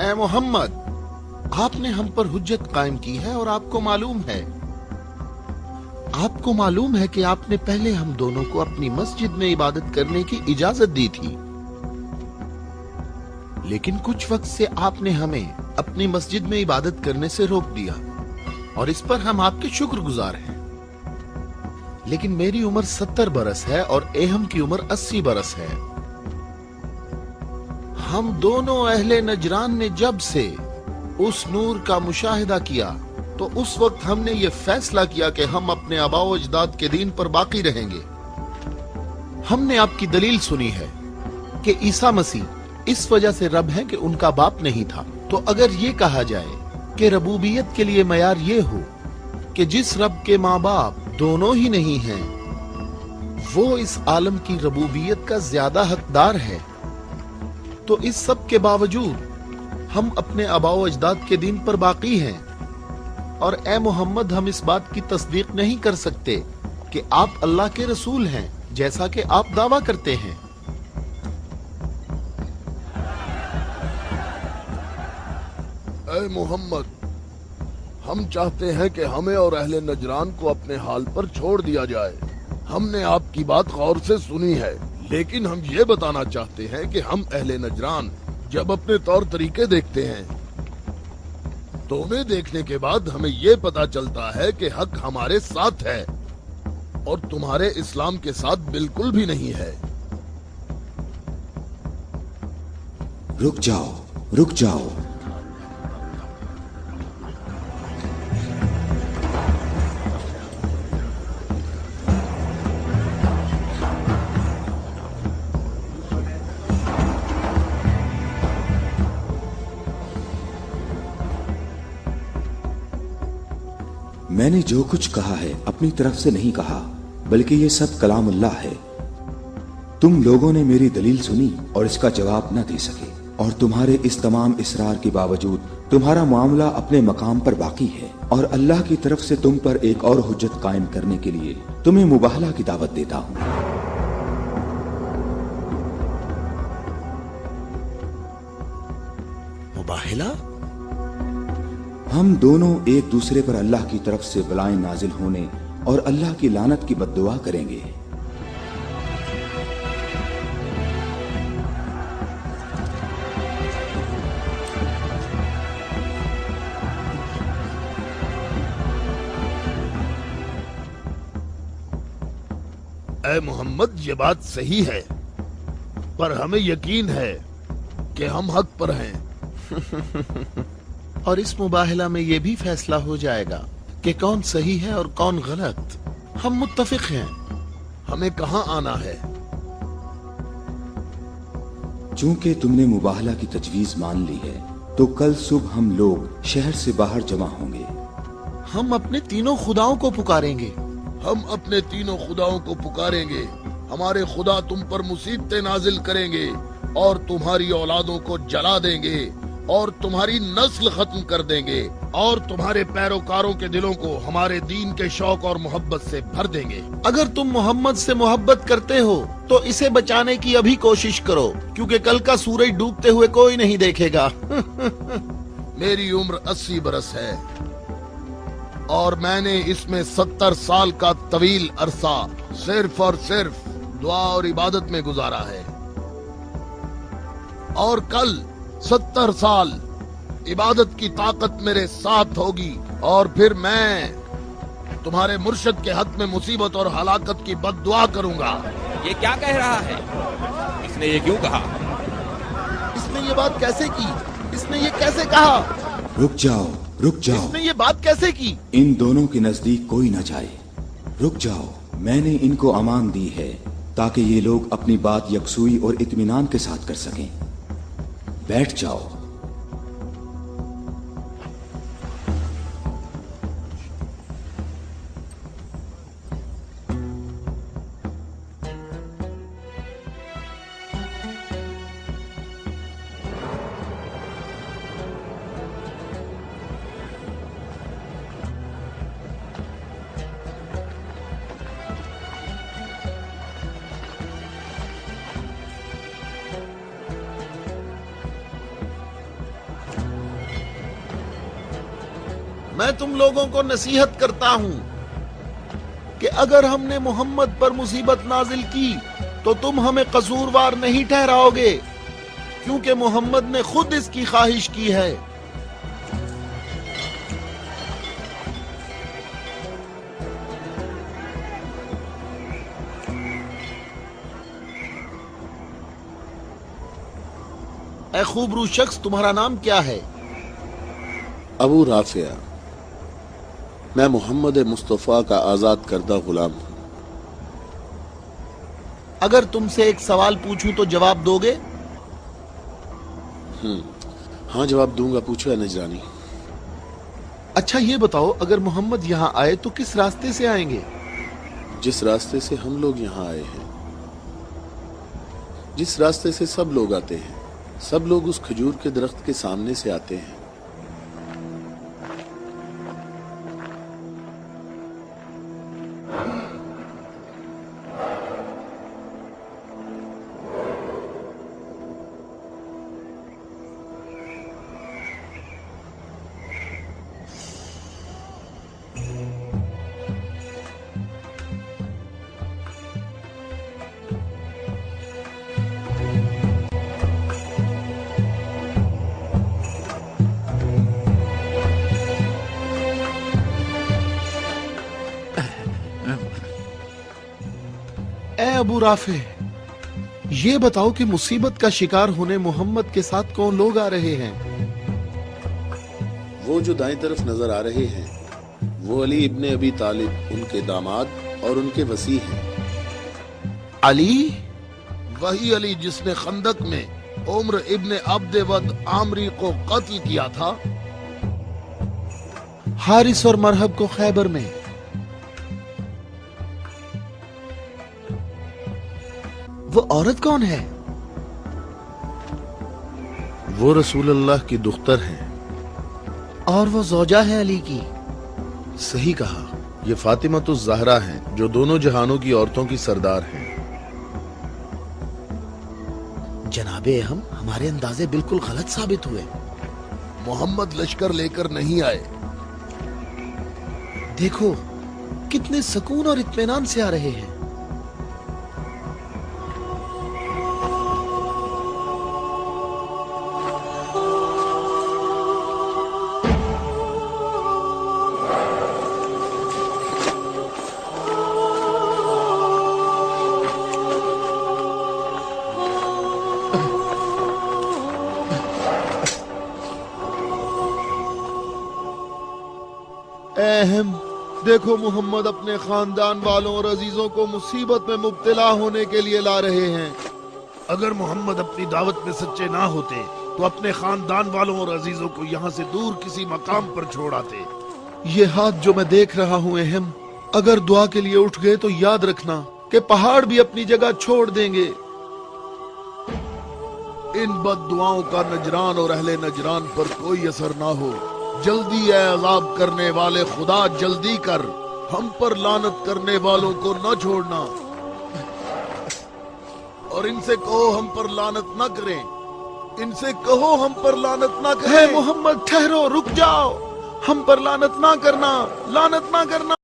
اے محمد، آپ نے ہم پر حجت قائم کی ہے اور آپ کو معلوم ہے کہ آپ نے پہلے ہم دونوں کو اپنی مسجد میں عبادت کرنے کی اجازت دی تھی، لیکن کچھ وقت سے آپ نے ہمیں اپنی مسجد میں عبادت کرنے سے روک دیا اور اس پر ہم آپ کے شکر گزار ہیں۔ لیکن میری عمر 70 برس ہے اور ایہم کی عمر 80 برس ہے۔ ہم دونوں اہل نجران نے جب سے اس نور کا مشاہدہ کیا تو اس وقت ہم نے یہ فیصلہ کیا کہ ہم اپنے آباء و اجداد کے دین پر باقی رہیں گے۔ ہم نے آپ کی دلیل سنی ہے کہ عیسیٰ مسیح اس وجہ سے رب ہے کہ ان کا باپ نہیں تھا، تو اگر یہ کہا جائے کہ ربوبیت کے لیے معیار یہ ہو کہ جس رب کے ماں باپ دونوں ہی نہیں ہیں وہ اس عالم کی ربوبیت کا زیادہ حقدار ہے، تو اس سب کے باوجود ہم اپنے آباء و اجداد کے دین پر باقی ہیں، اور اے محمد ہم اس بات کی تصدیق نہیں کر سکتے کہ آپ اللہ کے رسول ہیں جیسا کہ آپ دعویٰ کرتے ہیں۔ اے محمد، ہم چاہتے ہیں کہ ہمیں اور اہل نجران کو اپنے حال پر چھوڑ دیا جائے۔ ہم نے آپ کی بات غور سے سنی ہے، لیکن ہم یہ بتانا چاہتے ہیں کہ ہم اہل نجران جب اپنے طور طریقے دیکھتے ہیں تو انہیں دیکھنے کے بعد ہمیں یہ پتا چلتا ہے کہ حق ہمارے ساتھ ہے اور تمہارے اسلام کے ساتھ بالکل بھی نہیں ہے۔ رک جاؤ، رک جاؤ۔ میں نے جو کچھ کہا ہے اپنی طرف سے نہیں کہا، بلکہ یہ سب کلام اللہ ہے۔ تم لوگوں نے میری دلیل سنی اور اس کا جواب نہ دے سکے، اور تمہارے اس تمام اصرار کے باوجود تمہارا معاملہ اپنے مقام پر باقی ہے، اور اللہ کی طرف سے تم پر ایک اور حجت قائم کرنے کے لیے تمہیں مباہلہ کی دعوت دیتا ہوں۔ مباہلہ؟ ہم دونوں ایک دوسرے پر اللہ کی طرف سے بلائیں نازل ہونے اور اللہ کی لعنت کی بد دعا کریں گے۔ اے محمد، یہ بات صحیح ہے، پر ہمیں یقین ہے کہ ہم حق پر ہیں۔ اور اس مباہلہ میں یہ بھی فیصلہ ہو جائے گا کہ کون صحیح ہے اور کون غلط۔ ہم متفق ہیں۔ ہمیں کہاں آنا ہے؟ چونکہ تم نے مباہلہ کی تجویز مان لی ہے تو کل صبح ہم لوگ شہر سے باہر جمع ہوں گے۔ ہم اپنے تینوں خداؤں کو پکاریں گے۔ ہم اپنے تینوں خداؤں کو پکاریں گے۔ ہمارے خدا تم پر مصیبتیں نازل کریں گے اور تمہاری اولادوں کو جلا دیں گے اور تمہاری نسل ختم کر دیں گے اور تمہارے پیروکاروں کے دلوں کو ہمارے دین کے شوق اور محبت سے بھر دیں گے۔ اگر تم محمد سے محبت کرتے ہو تو اسے بچانے کی ابھی کوشش کرو، کیونکہ کل کا سورج ڈوبتے ہوئے کوئی نہیں دیکھے گا۔ میری عمر 80 برس ہے اور میں نے اس میں 70 سال کا طویل عرصہ صرف اور صرف دعا اور عبادت میں گزارا ہے، اور کل 70 سال عبادت کی طاقت میرے ساتھ ہوگی، اور پھر میں تمہارے مرشد کے حق میں مصیبت اور ہلاکت کی بد دعا کروں گا۔ یہ کیا کہہ رہا ہے؟ اس نے یہ کیوں کہا؟ اس نے یہ بات کیسے کی؟ اس نے یہ کیسے کہا؟ رک جاؤ، رک جاؤ۔ اس نے یہ بات کیسے کی؟ ان دونوں کے نزدیک کوئی نہ جائے۔ رک جاؤ، میں نے ان کو امان دی ہے تاکہ یہ لوگ اپنی بات یکسوئی اور اطمینان کے ساتھ کر سکیں۔ بیٹھ جاؤ۔ میں تم لوگوں کو نصیحت کرتا ہوں کہ اگر ہم نے محمد پر مصیبت نازل کی تو تم ہمیں قصوروار نہیں ٹھہراؤ گے، کیونکہ محمد نے خود اس کی خواہش کی ہے۔ اے خوبرو شخص، تمہارا نام کیا ہے؟ ابو رافع، میں محمد مصطفیٰ کا آزاد کردہ غلام ہوں۔ اگر تم سے ایک سوال پوچھوں تو جواب دو گے؟ ہاں جواب دوں گا، پوچھو اے نجرانی۔ اچھا یہ بتاؤ، اگر محمد یہاں آئے تو کس راستے سے آئیں گے؟ جس راستے سے ہم لوگ یہاں آئے ہیں، جس راستے سے سب لوگ آتے ہیں، سب لوگ اس کھجور کے درخت کے سامنے سے آتے ہیں۔ اے ابو رافع، یہ بتاؤ کہ مصیبت کا شکار ہونے محمد کے ساتھ کون لوگ آ رہے ہیں؟ وہ جو دائیں طرف نظر آ رہے ہیں وہ علی ابن ابی طالب، ان کے داماد اور ان کے وصی ہیں۔ علی؟ وہی علی جس نے خندق میں عمر ابن عبد ود عامری کو قتل کیا تھا؟ حارث اور مرحب کو خیبر میں؟ وہ عورت کون ہے؟ وہ رسول اللہ کی دختر ہیں۔ اور وہ زوجہ ہے علی کی؟ صحیح کہا، یہ فاطمۃ الزہرا ہیں جو دونوں جہانوں کی عورتوں کی سردار ہیں۔ جناب اہم، ہمارے اندازے بالکل غلط ثابت ہوئے۔ محمد لشکر لے کر نہیں آئے۔ دیکھو کتنے سکون اور اطمینان سے آ رہے ہیں۔ اہم دیکھو، محمد اپنے خاندان والوں اور عزیزوں کو مصیبت میں مبتلا ہونے کے لیے لا رہے ہیں۔ اگر محمد اپنی دعوت میں سچے نہ ہوتے تو اپنے خاندان والوں اور عزیزوں کو یہاں سے دور کسی مقام پر چھوڑ آتے۔ یہ ہاتھ جو میں دیکھ رہا ہوں اہم، اگر دعا کے لیے اٹھ گئے تو یاد رکھنا کہ پہاڑ بھی اپنی جگہ چھوڑ دیں گے۔ ان بد دعاؤں کا نجران اور اہل نجران پر کوئی اثر نہ ہو۔ جلدی اے عذاب کرنے والے خدا، جلدی کر، ہم پر لعنت کرنے والوں کو نہ چھوڑنا، اور ان سے کہو ہم پر لعنت نہ کریں، ان سے کہو ہم پر لعنت نہ کریں۔ اے محمد ٹھہرو، رک جاؤ، ہم پر لعنت نہ کرنا، لعنت نہ کرنا۔